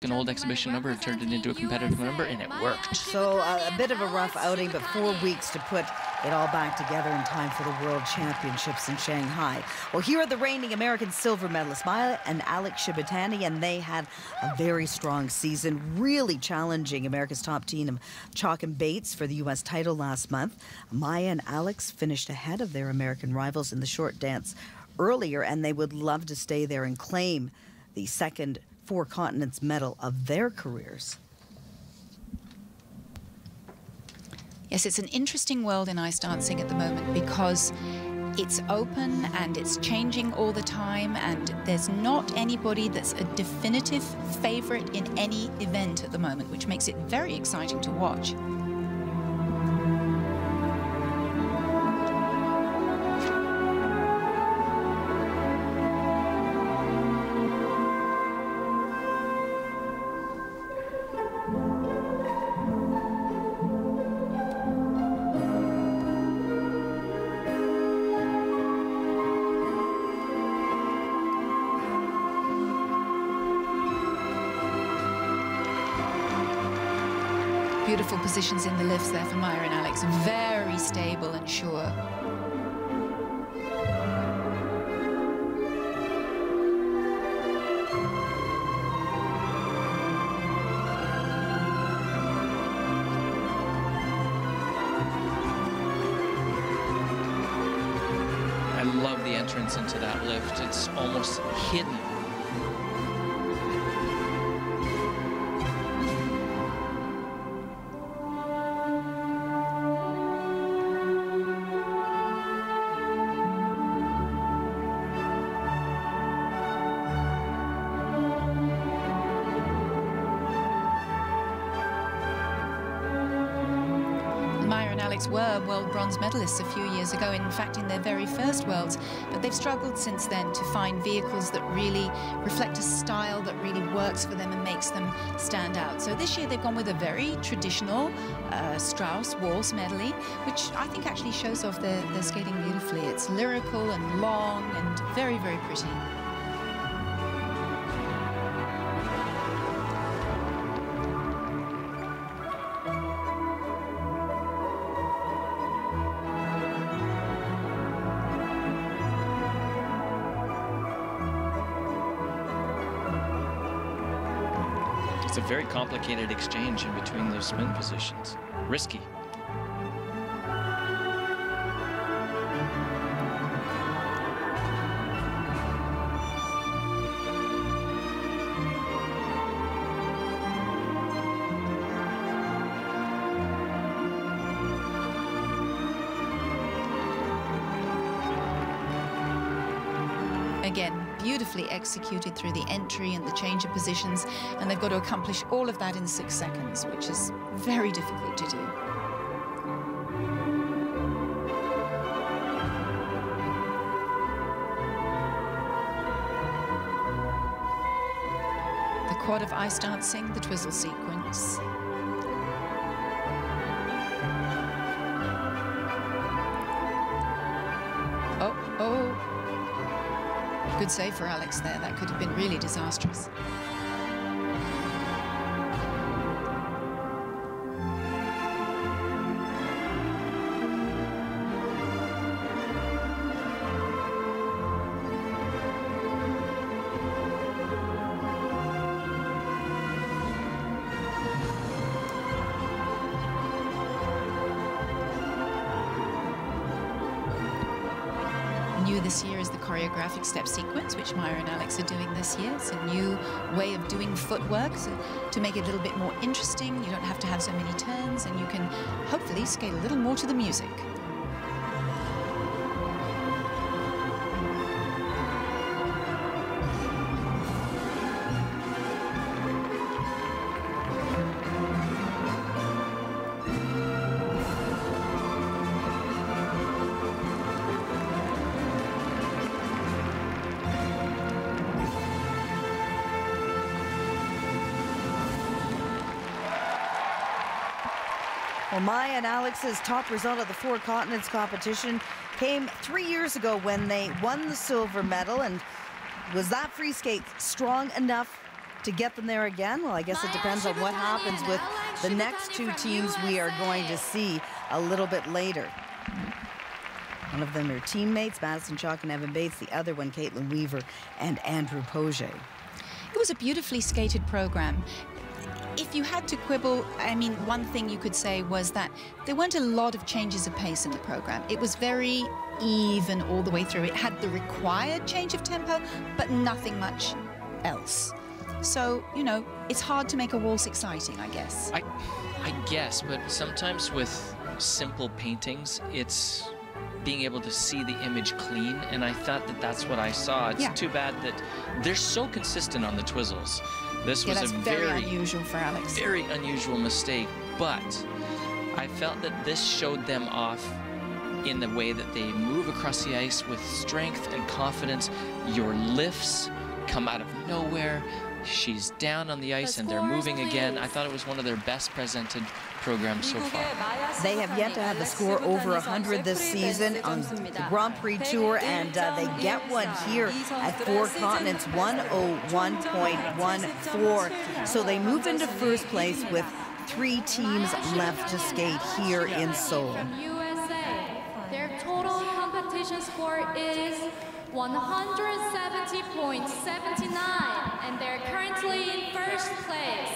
An old exhibition number, turned it into a competitive number, and it worked. So a bit of a rough outing, but 4 weeks to put it all back together in time for the World Championships in Shanghai. Well, here are the reigning American silver medalists, Maya and Alex Shibutani, and they had a very strong season, really challenging America's top team of Chalk and Bates for the U.S. title last month. Maya and Alex finished ahead of their American rivals in the short dance earlier, and they would love to stay there and claim the second Four Continents medal of their careers. Yes, it's an interesting world in ice dancing at the moment because it's open and it's changing all the time, and there's not anybody that's a definitive favorite in any event at the moment, which makes it very exciting to watch. Beautiful positions in the lifts there for Maya and Alex. Very stable and sure. I love the entrance into that lift. It's almost hidden. Maya and Alex were world bronze medalists a few years ago, in fact in their very first Worlds, but they've struggled since then to find vehicles that really reflect a style that really works for them and makes them stand out. So this year they've gone with a very traditional Strauss waltz medley, which I think actually shows off their skating beautifully. It's lyrical and long and very, very pretty. It's a very complicated exchange in between those spin positions. Risky. Again, beautifully executed through the entry and the change of positions, and they've got to accomplish all of that in 6 seconds, which is very difficult to do. The quad of ice dancing, the twizzle sequence. Oh. Good save for Alex there. That could have been really disastrous. New this year is the choreographic step sequence, which Maya and Alex are doing this year. It's a new way of doing footwork, so to make it a little bit more interesting. You don't have to have so many turns, and you can hopefully skate a little more to the music. Well, Maya and Alex's top result of the Four Continents competition came 3 years ago when they won the silver medal. And was that free skate strong enough to get them there again? Well, I guess it depends on what happens with the next two teams we are going to see a little bit later. One of them are teammates, Madison Chalk and Evan Bates. The other one, Caitlin Weaver and Andrew Poget. It was a beautifully skated program. If you had to quibble, I mean, one thing you could say was that there weren't a lot of changes of pace in the program. It was very even all the way through. It had the required change of tempo, but nothing much else. So, you know, it's hard to make a waltz exciting, I guess. I guess, but sometimes with simple paintings, it's being able to see the image clean, and I thought that that's what I saw. It's too bad that they're so consistent on the twizzles. This was a very unusual for Alex. Very unusual mistake, but I felt that this showed them off in the way that they move across the ice with strength and confidence. Your lifts come out of nowhere. She's down on the ice and they're moving again. I thought it was one of their best presented programs so far. They have yet to have a score over 100 this season on the Grand Prix Tour, and they get one here at Four Continents, 101.14. So they move into first place with 3 teams left to skate here in Seoul. Their total competition score is 170.79, and they're currently in first place.